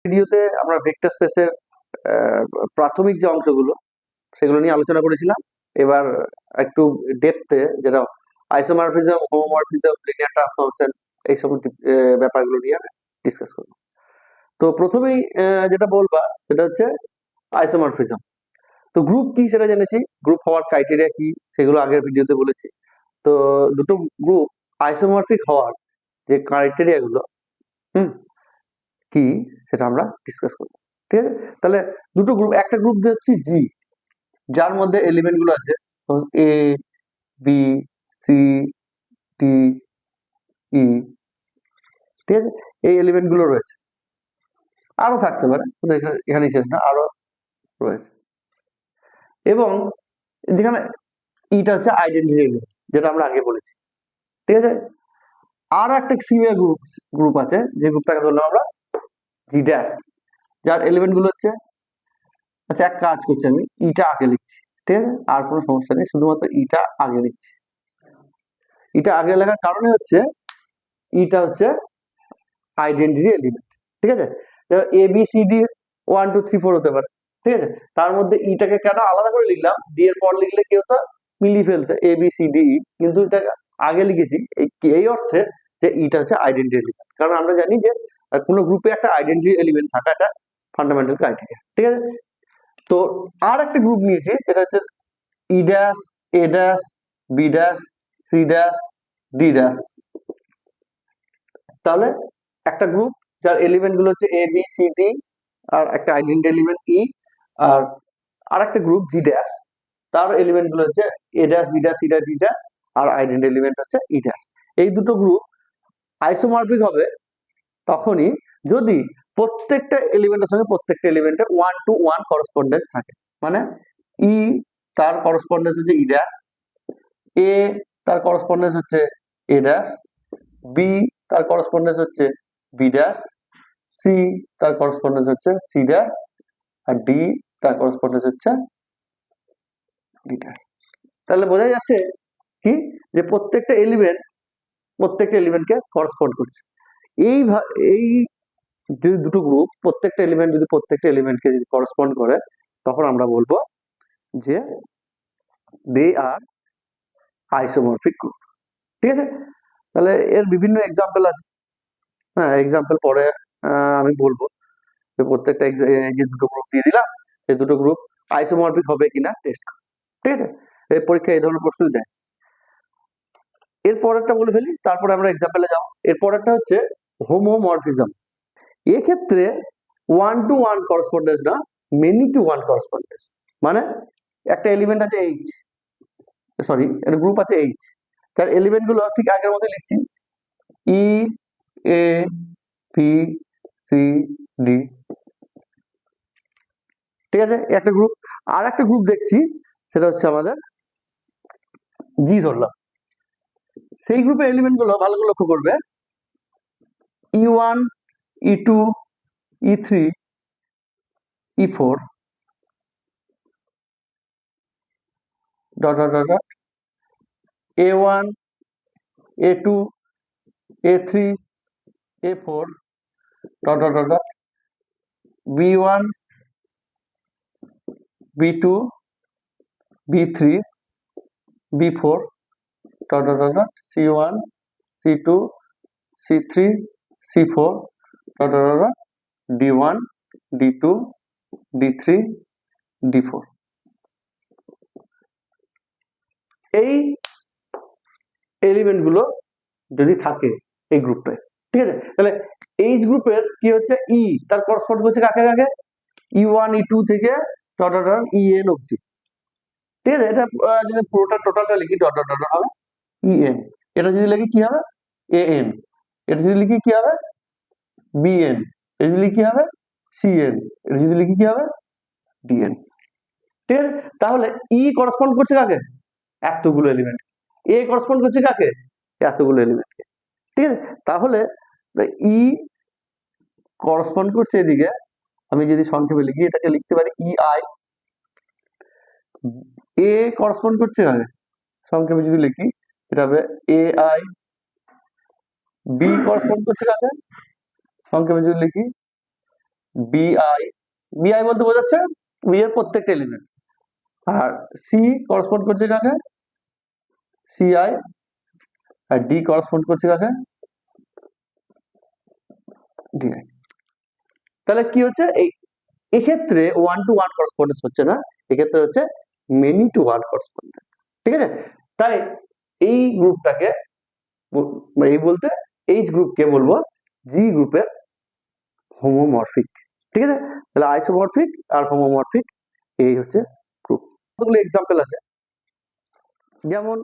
ভিডিওতে আমরা ভেক্টর স্পেসের প্রাথমিক যে অংশগুলো সেগুলো নিয়ে আলোচনা করেছিলাম। এবার একটু ডেপথে, যেটা আইসোমরফিজম, হোমোমরফিজম, লিনিয়ার ট্রান্সফরমেশন, এই সমস্ত ব্যাপারগুলো নিয়ে ডিসকাস করবো। তো প্রথমেই যেটা বলবা সেটা হচ্ছে আইসোমরফিজম। তো গ্রুপ কি সেটা জেনেছি, গ্রুপ হওয়ার ক্রাইটেরিয়া কি সেগুলো আগের ভিডিওতে বলেছি। তো দুটো গ্রুপ আইসোমরফিক হওয়ার যে ক্রাইটেরিয়া গুলো কি সেটা আমরা ডিসকাস করবো। ঠিক আছে, তাহলে দুটো গ্রুপ, একটা গ্রুপ হচ্ছে জি, যার মধ্যে এলিমেন্ট গুলো আছে এ, বি, সি, টি, ই। ঠিক আছে, এই এলিমেন্ট গুলো রয়েছে, আরো থাকতে পারে, এখানে শেষ না, আরো রয়েছে। এবং যেখানে ইটা হচ্ছে আইডেন্টিটি এলিমেন্ট, যেটা আমরা আগে বলেছি। ঠিক আছে, আর একটা সিমিলার গ্রুপ আছে, যে গ্রুপটাকে ধরলাম আমরা জি ড্যাশ, যার এলিমেন্ট গুলো হচ্ছে, আচ্ছা এক কাজ করছি, আমি ইটা আগে লিখছি। ঠিক আছে, আর কোনো সমস্যা নেই, শুধুমাত্র ইটা আগে লিখছি। ইটা আগে লেখার কারণে হচ্ছে ইটা হচ্ছে আইডেন্টিটি এলিমেন্ট। ঠিক আছে, এ বি সি ডি 1 2 3 4 হতে পারে। ঠিক আছে, তার মধ্যে ইটাকে কেন আলাদা করে লিখলাম, ডি এর পর লিখলে কি হতো, মিলিয়ে ফেলতে এ বি সি ডি, কিন্তু এটা আগে লিখেছি এই অর্থে যে ইটা হচ্ছে আইডেন্টিটি এলিমেন্ট। কারণ আমরা জানি যে কোনো গ্রুপে একটা আইডেন্টিটি এলিমেন্ট থাকা এটা ফান্ডামেন্টাল ক্রাইটেরিয়া। ঠিক আছে, তো আর একটা গ্রুপ নিয়েছি, যেটা হচ্ছে E dash, A dash, B dash, C dash, D dash. তাহলে একটা গ্রুপ যার এলিমেন্ট গুলো হচ্ছে এ বি সি ডি, আর একটা আইডেন্টিটি এলিমেন্ট ই, আর আরেকটা গ্রুপ জি ড্যাশ, তার এলিমেন্ট গুলো হচ্ছে A dash, B dash, C dash, D dash, আর আইডেন্টিটি এলিমেন্ট হচ্ছে ই ড্যাশ। এই দুটো গ্রুপ আইসোমরফিক হবে তখনই যদি প্রত্যেকটা এলিমেন্টের সঙ্গে প্রত্যেকটা এলিমেন্টে 1 to 1 করসপন্ডেন্স থাকে। মানে ই তার করসপন্ডেন্স হচ্ছে ই ড্যাশ, এ তার করসপন্ডেন্স হচ্ছে এ ড্যাশ, বি তার করসপন্ডেন্স হচ্ছে বি ড্যাশ, সি তার করসপন্ডেন্স হচ্ছে সি ড্যাশ, আর ডি তার করসপন্ডেন্স হচ্ছে ডি ড্যাশ। তাহলে বোঝা যাচ্ছে কি, যে প্রত্যেকটা এলিমেন্টকে করসপন্ড করছে। এই যদি দুটো গ্রুপ প্রত্যেকটা এলিমেন্ট যদি প্রত্যেকটা এলিমেন্টকে যদি করসপন্ড করে, তখন আমরা বলবো যে দে আর আইসোমরফিক গ্রুপ। ঠিক আছে, তাহলে এর বিভিন্ন এক্সাম্পল আছে। হ্যাঁ, এক্সাম্পল পরে আমি বলবো, যে প্রত্যেকটা যে দুটো গ্রুপ দিয়ে দিলাম, সেই দুটো গ্রুপ আইসোমরফিক হবে কিনা টেস্ট। ঠিক আছে, এই পরীক্ষা এই ধরনের প্রশ্ন দেয়। এর পরেরটা বলে ফেলি, তারপরে আমরা এক্সাম্পলে যাবো। এর পরেরটা হচ্ছে হোমোমরফিজম। এক্ষেত্রে 1 to 1 করসপন্ডেন্স না, মেনি টু 1 করসপন্ডেন্স। মানে একটা এলিমেন্ট আছে এইচ, সরি একটা গ্রুপ আছে এইচ, তার এলিমেন্ট গুলো ঠিক আগের মতো লিখছি, ই, এ, বি, সি, ডি। ঠিক আছে, একটা গ্রুপ। আর একটা গ্রুপ দেখছি, সেটা হচ্ছে আমাদের জি ধরলাম। সেই গ্রুপের এলিমেন্ট গুলো ভালো করে লক্ষ্য করবে, E1, E2, E3, E4 dot dot dot dot, A1, A2, A3, A4 dot dot dot dot, B1, B2, B3, B4 dot dot dot dot, C1, C2, C3, C4 dot dot dot, D1, D2, D3, D4। এই element গুলো যদি থাকে এই গ্রুপে, ঠিক আছে, তাহলে এই গ্রুপের কি হচ্ছে, ই তার করসপন্ড করছে কাকে কাকে, E1, E2 থেকে ডট ডট ডট EN অবধি। ঠিক আছে, এটা যদি পুরোটা টোটালটা লিখি ডট ডট ডট হবে EN, এটা যদি লিখি কি হবে AN, এটা যদি লিখি কি হবে BN, এটা যদি লিখি কি হবে CN, এটা যদি লিখি কি হবে DN। ঠিক আছে, তাহলে ই করসপন্ড করছে কাকে, এতগুলো এলিমেন্ট, এ করসপন্ড করছে কাকে, এতগুলো এলিমেন্টকে। ঠিক আছে, তাহলে ই করসপন্ড করছে এদিকে, আমি যদি সংক্ষেপে লিখি এটাকে লিখতে পারি EI। এ করসপন্ড করছে কাকে, সংক্ষেপে যদি লিখি এটা হবে AI। বি করসপন্ড করছে কাকে, সংক্ষেপে যদি লিখি বিআই, বিআই বলতে বোঝাচ্ছে বি এর প্রত্যেকটা এলিমেন্ট। আর সি করসপন্ড করছে কাকে, সিআই। আর ডি করসপন্ড করছে কাকে, ডিআই। তাহলে কি হচ্ছে, এই এক্ষেত্রে ওয়ান টু ওয়ান করসপন্ডেন্স হচ্ছে না, এক্ষেত্রে হচ্ছে মেনি টু ওয়ান করসপন্ডেন্স। ঠিক আছে, তাই এই গ্রুপটাকে এই বলতে এইচ গ্রুপকে বলবো জি গ্রুপের হোমোমরফিক। ঠিক আছে, তাহলে আইসোমরফিক আর হোমোমরফিক এই হচ্ছে গ্রুপ। কতগুলো এক্সাম্পল আছে, যেমন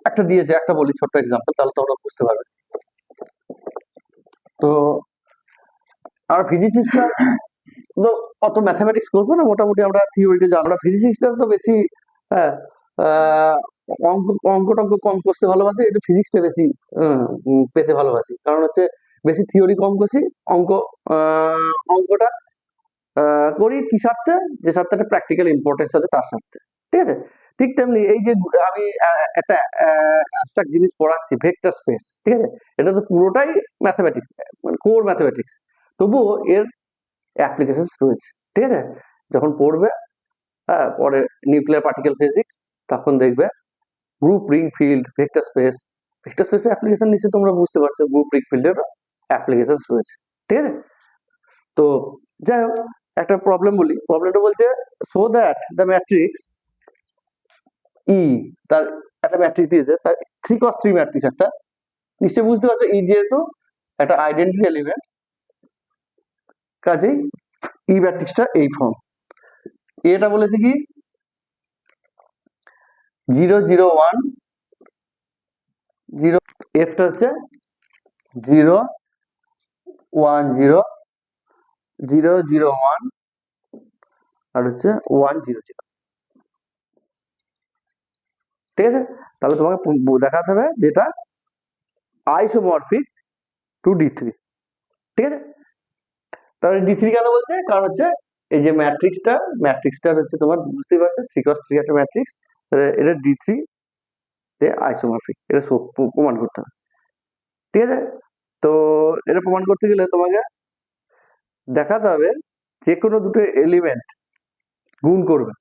একটা দিয়েছে, একটা বলি ছোট্ট এক্সাম্পল, তাহলে তোমরা বুঝতে পারবে। তো আর ফিজিক্সটা তো অত ম্যাথামেটিক্স করবো না, মোটামুটি আমরা থিওরিতে জানো। আমরা ফিজিক্সটা তো বেশি, হ্যাঁ, অঙ্ক অঙ্ক টঙ্ক কম করতে ভালোবাসি, একটু ফিজিক্সটা বেশি পেতে ভালোবাসি, কারণ হচ্ছে বেশি থিওরি কম করছি, অঙ্ক অঙ্কটা করি কি স্বার্থে, যে স্বার্থে একটা প্র্যাকটিক্যাল ইম্পর্টেন্স আছে তার স্বার্থে। ঠিক আছে, ঠিক তেমনি এই যে আমি একটা অ্যাবস্ট্রাক্ট জিনিস পড়াচ্ছি, ভেক্টর স্পেস, ঠিক আছে, এটা তো পুরোটাই ম্যাথমেটিক্স, মানে কোর ম্যাথমেটিক্স, তবুও এর অ্যাপ্লিকেশন রয়েছে। ঠিক আছে, যখন পড়বে হ্যাঁ পরে নিউক্লিয়ার পার্টিকেল ফিজিক্স, তখন দেখবে group ring field, vector space, vector স্পেসের অ্যাপ্লিকেশন নিশ্চয়ই তোমরা বুঝতে পারছো, গ্রুপ রিং ফিল্ডের অ্যাপ্লিকেশন রয়েছে। ঠিক আছে, তো যাই হোক, একটা প্রবলেম বলি, প্রবলেমটা বলছে সো দ্যাট দ্য ম্যাট্রিক্স ই, তার একটা ম্যাট্রিক্স দিয়েছে, তার 3x3 ম্যাট্রিক্স একটা, নিশ্চয়ই বুঝতে পারছো ই যেহেতু একটা আইডেন্টিটি এলিমেন্ট, কাজেই ই ম্যাট্রিক্সটা এই ফর্ম। এটা বলেছে কি 0 0 1 0, এফটা হচ্ছে 0 1 0 0 0 1 আর হচ্ছে 1 0 0। ঠিক আছে, তাহলে তোমাকে দেখাতে হবে যেটা আইসোমরফিক টু ডি3। ঠিক আছে, তাহলে ডি3 কেন বলছে, কারণ হচ্ছে এই যে ম্যাট্রিক্সটা হচ্ছে তোমার বুঝতেই পারছো 3x3 একটা ম্যাট্রিক্স, এটা ডি3 তে আইসোমরফিক, এটা প্রমাণ করতে হবে। ঠিক আছে, তো এটা প্রমাণ করতে গেলে তোমাকে দেখাতে হবে যে কোনো দুটো এলিমেন্ট গুণ করবে।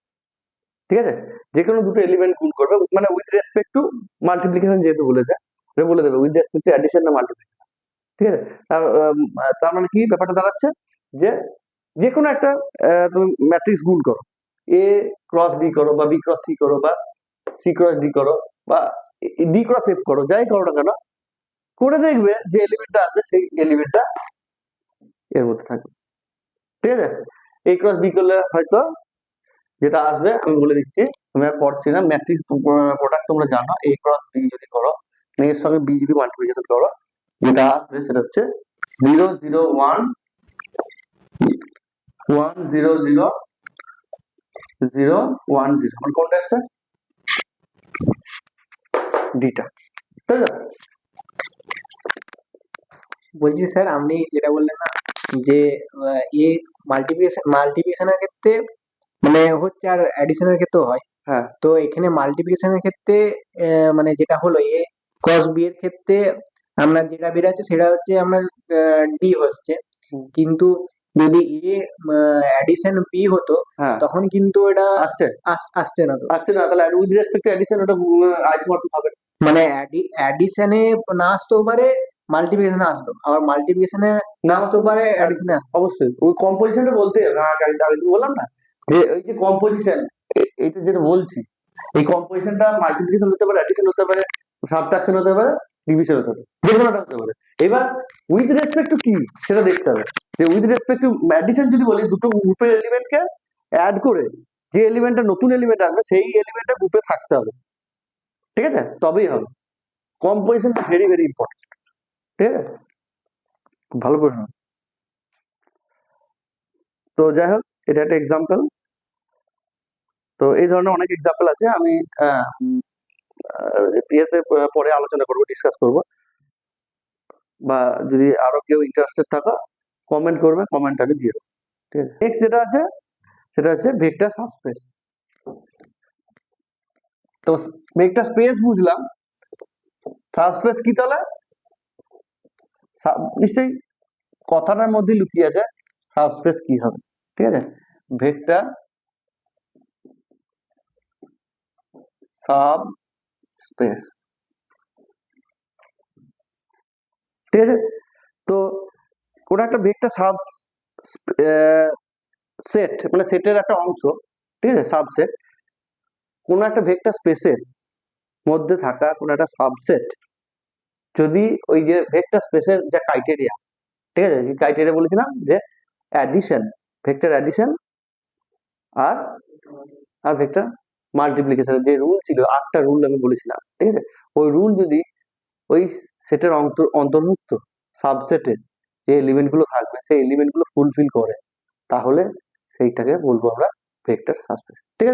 ঠিক আছে, যে কোনো দুটো এলিমেন্ট গুণ করবে, মানে উইথ রেসপেক্ট টু মাল্টিপ্লিকেশন, যেহেতু বলেছে এটা বলে দেবে উইথ রেসপেক্ট টু অ্যাডিশন না মাল্টিপ্লিকেশন। ঠিক আছে, তার মানে কি ব্যাপারটা দাঁড়াচ্ছে, যে যে কোনো একটা তুমি ম্যাট্রিক্স গুণ করো, এ ক্রস বি করো বা বি ক্রস সি করো বা সি ক্রস ডি করো বা ডি ক্রস এফ করো, যাই করো না কেন, করে দেখবে যে এলিমেন্টটা আসবে সেই এলিমেন্টটা এর মধ্যে থাকবে। ঠিক আছে, এ ক্রস বি করলে হয়তো যেটা আসবে আমি বলে দিচ্ছি, আমি আর পড়ছি না, ম্যাট্রিক্স প্রোডাক্ট তোমরা জানো, এ ক্রস বি যদি করো, এর সঙ্গে বি যদি মাল্টিপ্লিকেশন করো, যেটা আসবে সেটা হচ্ছে 0 0 1 1 0 0 0 1 0, মানে কোনটা আসছে, ডিটা। তাই না? বলছি স্যার, আপনি যেটা বললেন না যে এ মাল্টিপ্লিকেশনের ক্ষেত্রে মানে হচ্ছে আর অ্যাডিশনের ক্ষেত্রেও হয়, হ্যাঁ, তো এখানে মাল্টিপ্লিকেশনের ক্ষেত্রে মানে যেটা হলো এ ক্রস বি এর ক্ষেত্রে আপনার যেটা বেরাচ্ছে সেটা হচ্ছে আপনার ডি হচ্ছে, কিন্তু যদি এ অ্যাডিশন বি হতো হ্যাঁ তখন কিন্তু এটা আসছে আসছে না। তো আসছে না, তাহলে উইথ রেসপেক্ট টু এডিশন ওটা আইসোমরফিক হবে না। মানে অ্যাডিশনে না আসতেও পারে, মাল্টিপ্লিকেশনে আসলো, আবার মাল্টিপ্লিকেশনে না আসতেও পারে, অ্যাডিশনে। অবশ্যই ওই কম্পোজিশনটা বলতে হবে, আমি তো বললাম না যে ওই যে কম্পোজিশন, এটা যেটা বলছি, এই কম্পোজিশনটা মাল্টিপ্লিকেশন হতে পারে, অ্যাডিশন হতে পারে, সাবট্রাকশন হতে পারে, ডিভিশন হতে পারে, যে কোনোটা হতে পারে। এবার উইথ রেসপেক্ট টু কি সেটা দেখতে হবে, যে উইথ রেসপেক্ট টু অ্যাডিশন যদি বলি, দুটো গ্রুপের এলিমেন্টকে অ্যাড করে যে এলিমেন্টটা নতুন এলিমেন্ট আসবে সেই এলিমেন্টটা গ্রুপে থাকতে হবে। ঠিক আছে, তবেই হবে। কম্পোজিশনটা ভেরি ভেরি ইম্পর্টেন্ট। ঠিক আছে, ভালো প্রশ্ন। তো যাই হোক, এটা একটা এক্সাম্পল। তো এই ধরনের অনেক এক্সাম্পল আছে, আমি ইয়েতে পরে আলোচনা করব, ডিসকাস করব, বা যদি আরো কেউ ইন্টারেস্টেড থাকো কমেন্ট করবে, কমেন্ট আগে দিয়ে দেবো। ঠিক আছে, নেক্সট যেটা আছে সেটা হচ্ছে ভেক্টর সাবস্পেস। তো ভেক্টর স্পেস বুঝলাম, সাবস্পেস কি তাহলে, নিশ্চয়ই কথাটার মধ্যে লুকিয়ে আছে সাবস্পেস কি হবে, ঠিক আছে? ভেক্টর সাবস্পেস, ঠিক আছে? তো কোন একটা ভেক্টর সাব সেট মানে সেটের একটা অংশ, ঠিক আছে, সাবসেট, কোন একটা ভেক্টর স্পেসের মধ্যে থাকা কোন একটা সাবসেট যদি ওই যে ভেক্টর স্পেসের যে ক্রাইটেরিয়া, ঠিক আছে, ক্রাইটেরিয়া বলেছিলাম যে অ্যাডিশন, ভেক্টর অ্যাডিশন আর আর ভেক্টর মাল্টিপ্লিকেশনের যে রুল ছিল, 8টা রুল আমি বলেছিলাম, ঠিক আছে, ওই রুল যদি ওই সেটের অন্তর্ভুক্ত সাবসেটে যে এলিমেন্ট গুলো থাকবে সেই এলিমেন্ট গুলো ফুলফিল করে, তাহলে সেইটাকে বলবো আমরা ভেক্টর সাবস্পেস, ঠিক আছে?